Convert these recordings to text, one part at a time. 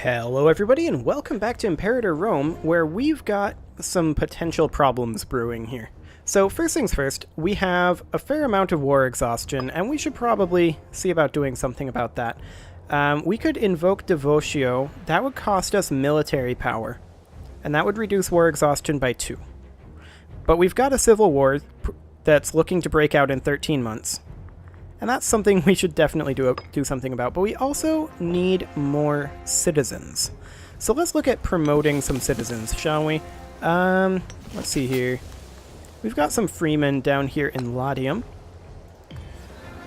Hello everybody and welcome back to Imperator Rome, where we've got some potential problems brewing here. So first things first, we have a fair amount of war exhaustion, and we should probably see about doing something about that. We could invoke Devotio. That would cost us military power, and that would reduce war exhaustion by 2. But we've got a civil war that's looking to break out in 13 months. And that's something we should definitely do something about. But we also need more citizens. So let's look at promoting some citizens, shall we? Let's see here. We've got some freemen down here in Latium.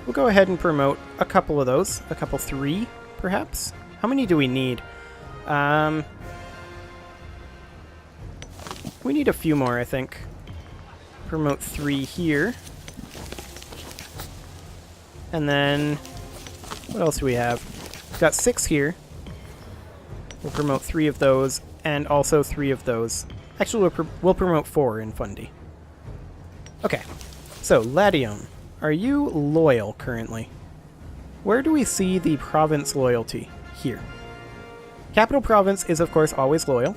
We'll go ahead and promote a couple of those. A couple, 3, perhaps? How many do we need? We need a few more, I think. Promote 3 here. And then, what else do we have? We've got 6 here. We'll promote 3 of those, and also 3 of those. Actually, we'll promote 4 in Fundi. Okay, so Latium, are you loyal currently? Where do we see the province loyalty? Here. Capital province is, of course, always loyal.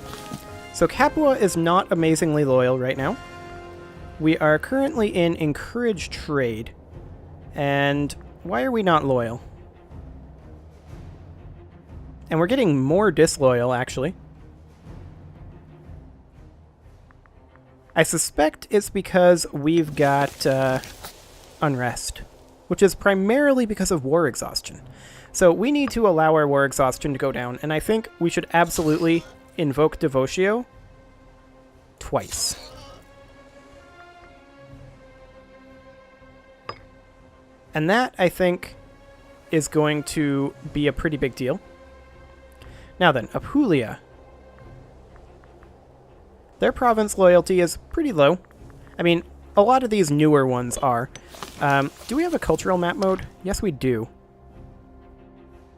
So Capua is not amazingly loyal right now. We are currently in encourage trade. And why are we not loyal? And we're getting more disloyal, actually. I suspect it's because we've got unrest, which is primarily because of war exhaustion. So we need to allow our war exhaustion to go down, and I think we should absolutely invoke Devotio twice. And that, I think, is going to be a pretty big deal. Now then, Apulia. Their province loyalty is pretty low. I mean, a lot of these newer ones are. Do we have a cultural map mode? Yes, we do.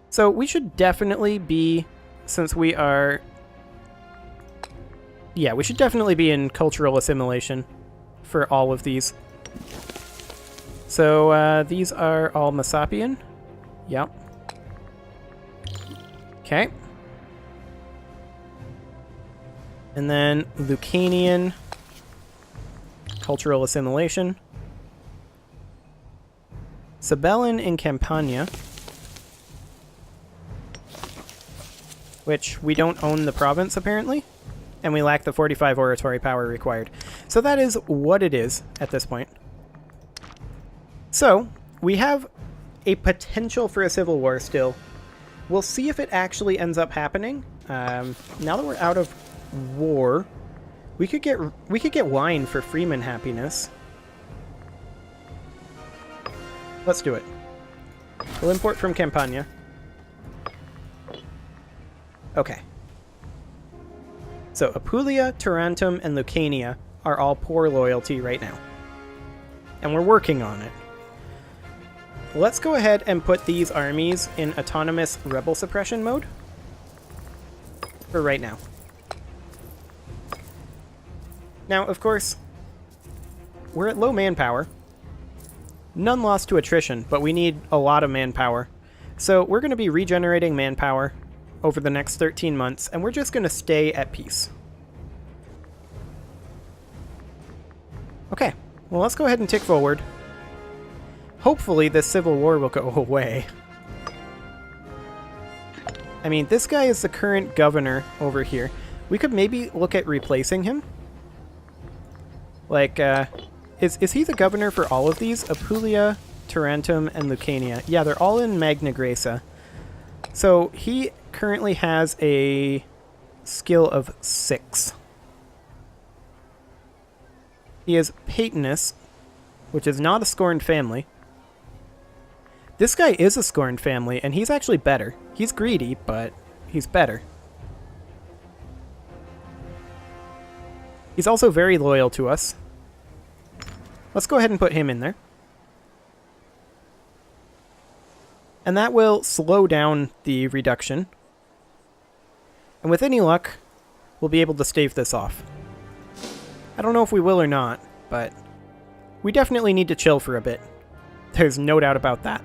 So we should definitely be, since we are... Yeah, we should definitely be in cultural assimilation for all of these. So, these are all Masapian. Yep. Okay. And then Lucanian. Cultural assimilation. Sabellan in Campania. Which we don't own the province, apparently. And we lack the 45 oratory power required. So that is what it is at this point. So, we have a potential for a civil war still. We'll see if it actually ends up happening. Now that we're out of war, we could get wine for Freeman happiness. Let's do it. We'll import from Campania. Okay. So, Apulia, Tarentum, and Lucania are all poor loyalty right now. And we're working on it. Let's go ahead and put these armies in autonomous rebel suppression mode for right now. Now, of course, we're at low manpower. None lost to attrition, but we need a lot of manpower. So we're going to be regenerating manpower over the next 13 months, and we're just going to stay at peace. Okay, well, let's go ahead and tick forward. Hopefully this civil war will go away. I mean, this guy is the current governor over here. We could maybe look at replacing him. Like, is he the governor for all of these? Apulia, Tarentum, and Lucania. Yeah, they're all in Magna Graecia. So he currently has a skill of 6. He is Paetinus, which is not a scorned family. This guy is a scorned family, and he's actually better. He's greedy, but he's better. He's also very loyal to us. Let's go ahead and put him in there. And that will slow down the reduction. And with any luck, we'll be able to stave this off. I don't know if we will or not, but we definitely need to chill for a bit. There's no doubt about that.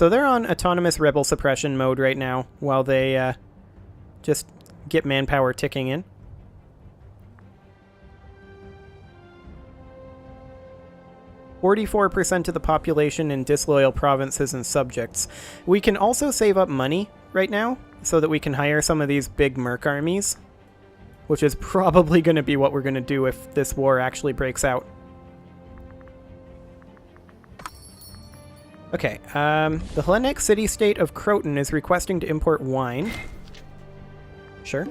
So they're on autonomous rebel suppression mode right now while they just get manpower ticking in. "44% of the population in disloyal provinces and subjects." We can also save up money right now so that we can hire some of these big merc armies, which is probably going to be what we're going to do if this war actually breaks out. Okay, the Hellenic city-state of Croton is requesting to import wine. Sure.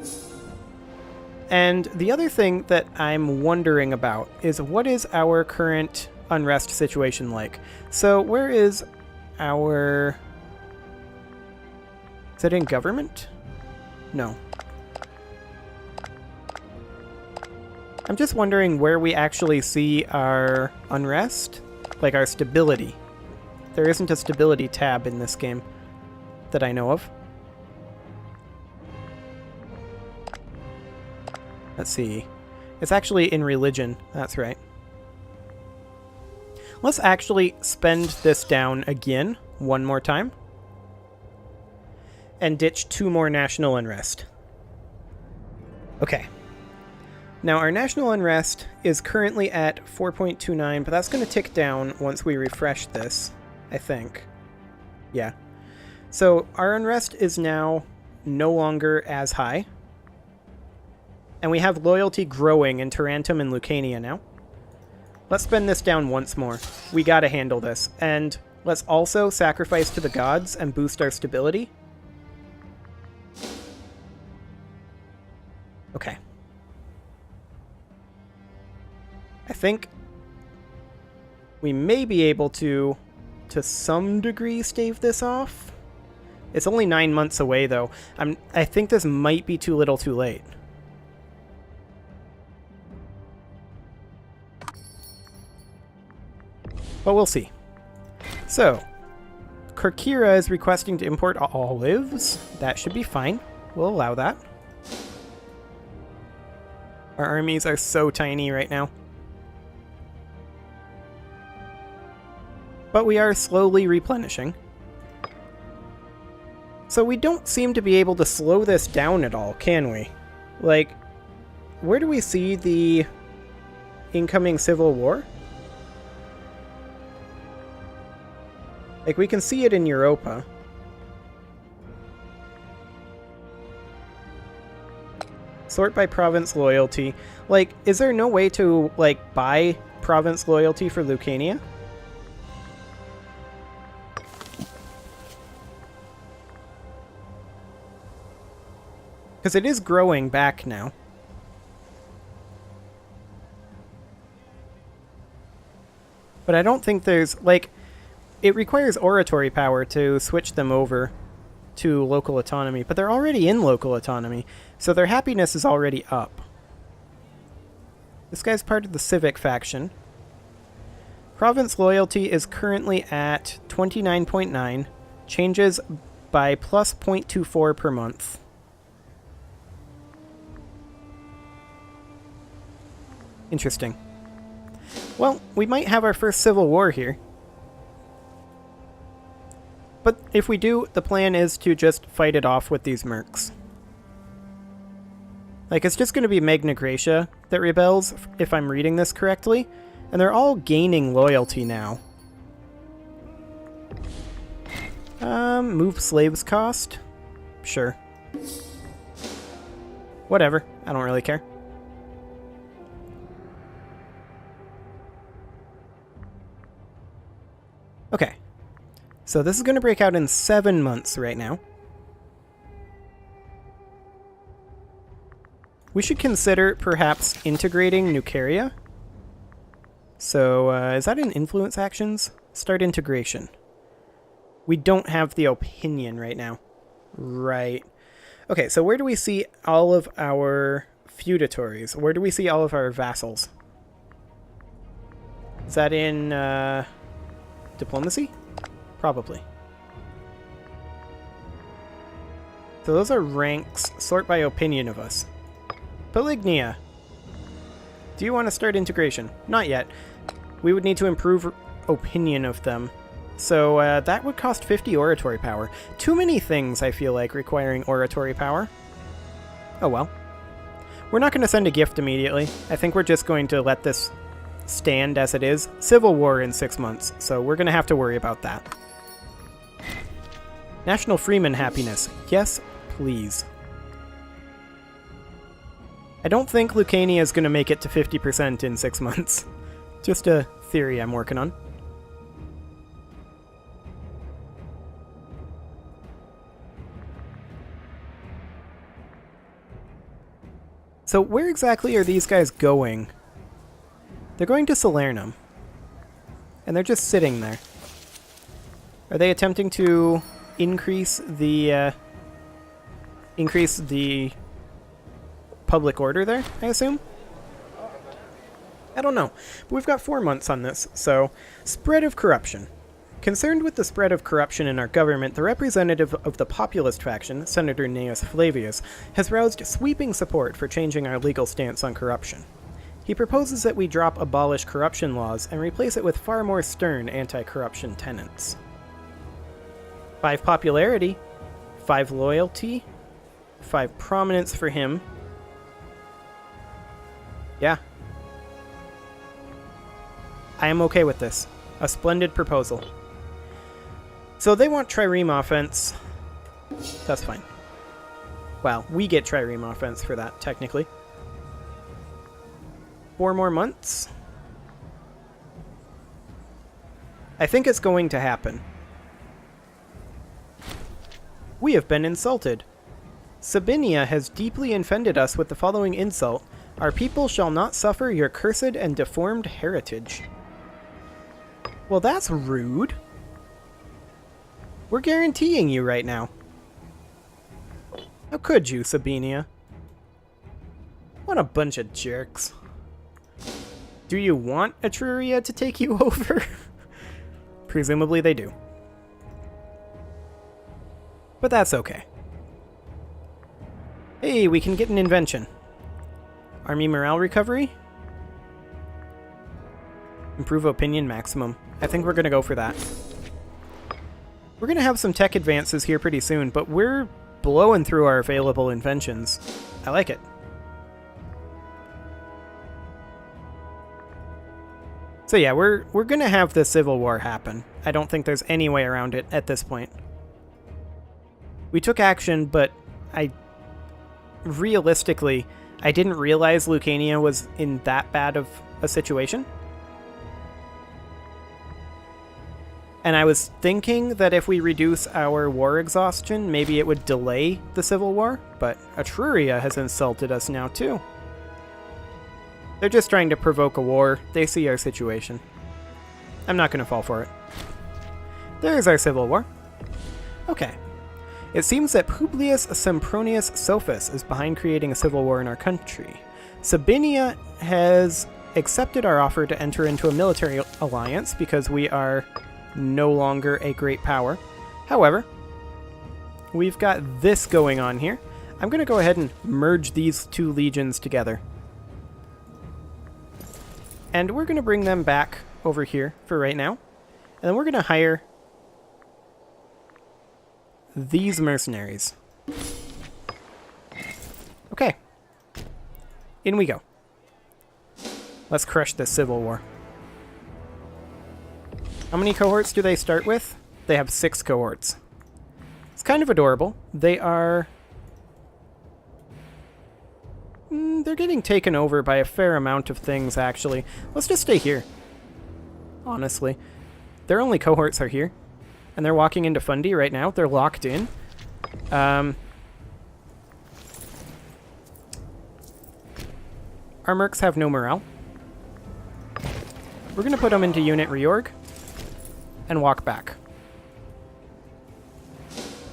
And the other thing that I'm wondering about is, what is our current unrest situation like? So where is our... Is that in government? No. I'm just wondering where we actually see our unrest, like our stability. There isn't a stability tab in this game that I know of. Let's see. It's actually in religion. That's right. Let's actually spend this down again, one more time. And ditch 2 more national unrest. Okay. Now, our national unrest is currently at 4.29, but that's going to tick down once we refresh this, I think. Yeah. So, our unrest is now no longer as high. And we have loyalty growing in Tarentum and Lucania now. Let's spend this down once more. We gotta handle this. And let's also sacrifice to the gods and boost our stability. Okay. I think we may be able to some degree, stave this off. It's only 9 months away, though. I think this might be too little too late. But we'll see. So, Kerkira is requesting to import olives. That should be fine. We'll allow that. Our armies are so tiny right now. But we are slowly replenishing. So we don't seem to be able to slow this down at all, can we? Like, where do we see the incoming civil war? Like, we can see it in Europa. Sort by province loyalty. Like, is there no way to, like, buy province loyalty for Lucania? Because it is growing back now. But I don't think there's, like... It requires oratory power to switch them over to local autonomy, but they're already in local autonomy, so their happiness is already up. This guy's part of the civic faction. Province loyalty is currently at 29.9, changes by plus 0.24 per month. Interesting. Well, we might have our first civil war here. But if we do, the plan is to just fight it off with these mercs. Like, it's just going to be Magna Graecia that rebels, if I'm reading this correctly. And they're all gaining loyalty now. Move slaves cost? Sure. Whatever. I don't really care. Okay. So this is going to break out in 7 months right now. We should consider perhaps integrating Nucaria. So is that in influence actions? Start integration. We don't have the opinion right now. Right. Okay, so where do we see all of our feudatories? Where do we see all of our vassals? Is that in diplomacy? Probably. So those are ranks. Sort by opinion of us. Polignia. Do you want to start integration? Not yet. We would need to improve opinion of them So that would cost 50 oratory power. Too many things, I feel like, requiring oratory power. Oh well. We're not going to send a gift immediately. I think we're just going to let this stand as it is. Civil war in 6 months, so we're going to have to worry about that. National Freeman happiness. Yes, please. I don't think Lucania is going to make it to 50% in 6 months. Just a theory I'm working on. So where exactly are these guys going? They're going to Salernum. And they're just sitting there. Are they attempting to increase the public order there, I assume? I don't know. But we've got 4 months on this, so... Spread of corruption. Concerned with the spread of corruption in our government, the representative of the populist faction, Senator Gnaeus Flavius, has roused sweeping support for changing our legal stance on corruption. He proposes that we drop abolish corruption laws and replace it with far more stern anti-corruption tenets. 5 popularity, 5 loyalty, 5 prominence for him. Yeah. I am okay with this. A splendid proposal. So they want trireme offense. That's fine. Well, we get trireme offense for that, technically. 4 more months? I think it's going to happen. We have been insulted. Sabinia has deeply offended us with the following insult. Our people shall not suffer your cursed and deformed heritage. Well, that's rude. We're guaranteeing you right now. How could you, Sabinia? What a bunch of jerks. Do you want Etruria to take you over? Presumably they do. But that's okay. Hey, we can get an invention. Army morale recovery? Improve opinion maximum. I think we're going to go for that. We're going to have some tech advances here pretty soon, but we're blowing through our available inventions. I like it. So yeah, we're going to have the Civil War happen. I don't think there's any way around it at this point. We took action, but realistically, I didn't realize Lucania was in that bad of a situation. And I was thinking that if we reduce our war exhaustion, maybe it would delay the Civil War, but Etruria has insulted us now too. They're just trying to provoke a war. They see our situation. I'm not going to fall for it. There's our Civil War. Okay. It seems that Publius Sempronius Sophus is behind creating a civil war in our country. Sabinia has accepted our offer to enter into a military alliance because we are no longer a great power. However, we've got this going on here. I'm going to go ahead and merge these 2 legions together. And we're going to bring them back over here for right now. And then we're going to hire these mercenaries. Okay. In we go. Let's crush this Civil War. How many cohorts do they start with? They have 6 cohorts. It's kind of adorable. They are... they're getting taken over by a fair amount of things, actually. Let's just stay here. Honestly. Their only cohorts are here. And they're walking into Fundy right now. They're locked in. Our mercs have no morale. We're going to put them into unit reorg and walk back.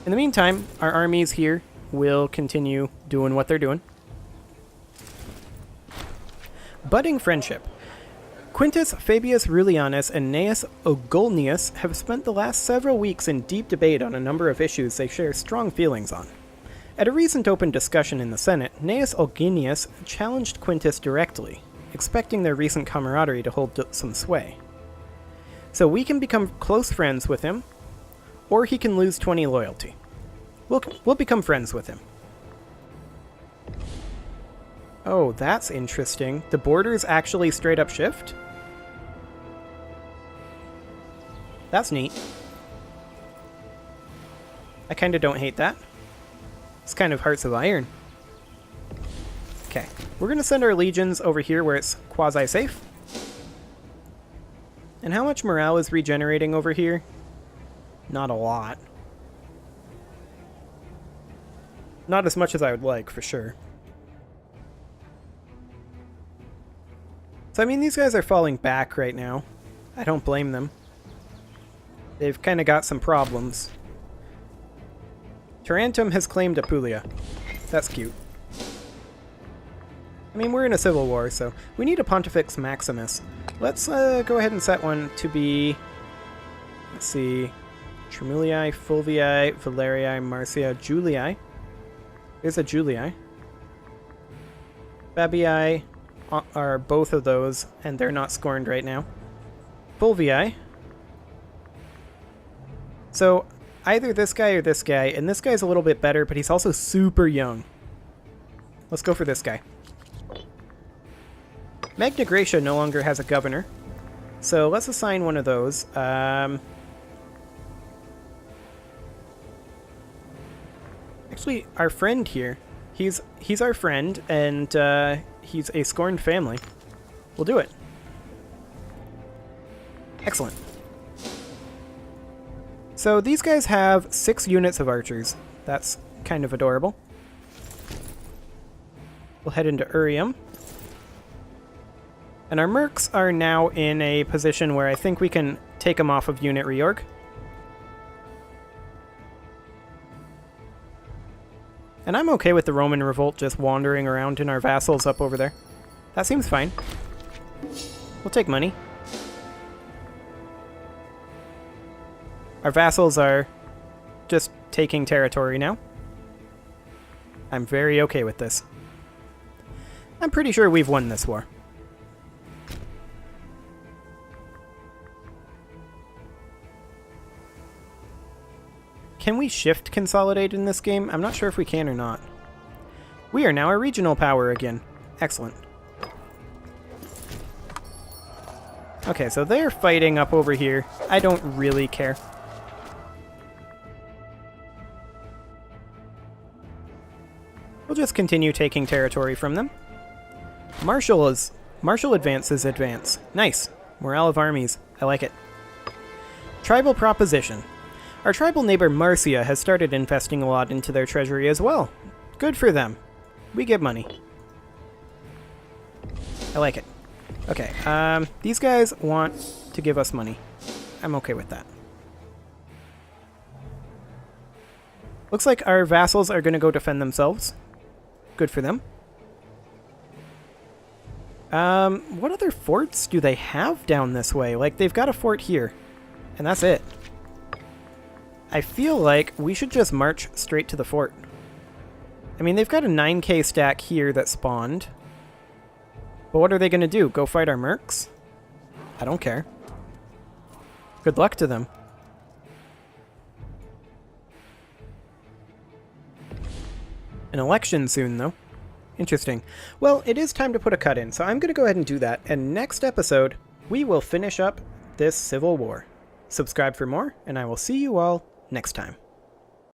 In the meantime, our armies here will continue doing what they're doing. Budding friendship. Quintus Fabius Rulianus and Gnaeus Ogulnius have spent the last several weeks in deep debate on a number of issues they share strong feelings on. At a recent open discussion in the Senate, Gnaeus Ogulnius challenged Quintus directly, expecting their recent camaraderie to hold some sway. So we can become close friends with him, or he can lose 20 loyalty. We'll become friends with him. Oh, that's interesting. The borders actually straight up shift? That's neat. I kind of don't hate that. It's kind of Hearts of Iron. Okay, we're going to send our legions over here where it's quasi-safe. And how much morale is regenerating over here? Not a lot. Not as much as I would like, for sure. So, I mean, these guys are falling back right now. I don't blame them. They've kind of got some problems. Tarantum has claimed Apulia. That's cute. I mean, we're in a civil war, so we need a Pontifex Maximus. Let's go ahead and set one to be... Let's see... Tremulii, Fulvii, Valerii, Marcia, Julii. There's a Julii. Babii are both of those, and they're not scorned right now. Fulvii. So, either this guy or this guy, and this guy's a little bit better, but he's also super young. Let's go for this guy. Magna Graecia no longer has a governor, so let's assign one of those. Actually, our friend here, he's our friend, and he's a scorned family. We'll do it. Excellent. So these guys have 6 units of archers. That's kind of adorable. We'll head into Urium. And our mercs are now in a position where I think we can take them off of unit reorg. And I'm okay with the Roman revolt just wandering around in our vassals up over there. That seems fine. We'll take money. Our vassals are just taking territory now. I'm very okay with this. I'm pretty sure we've won this war. Can we shift consolidate in this game? I'm not sure if we can or not. We are now a regional power again. Excellent. Okay, so they're fighting up over here. I don't really care. We'll just continue taking territory from them. Martial advances advance. Nice. Morale of armies. I like it. Tribal proposition. Our tribal neighbor Marcia has started investing a lot into their treasury as well. Good for them. We get money. I like it. Okay, these guys want to give us money. I'm okay with that. Looks like our vassals are going to go defend themselves. Good for them. What other forts do they have down this way? Like, they've got a fort here, and that's it. I feel like we should just march straight to the fort. I mean, they've got a 9k stack here that spawned. But what are they going to do? Go fight our mercs? I don't care. Good luck to them. An election soon, though. Interesting. Well, it is time to put a cut in, so I'm going to go ahead and do that. And next episode, we will finish up this civil war. Subscribe for more, and I will see you all next time.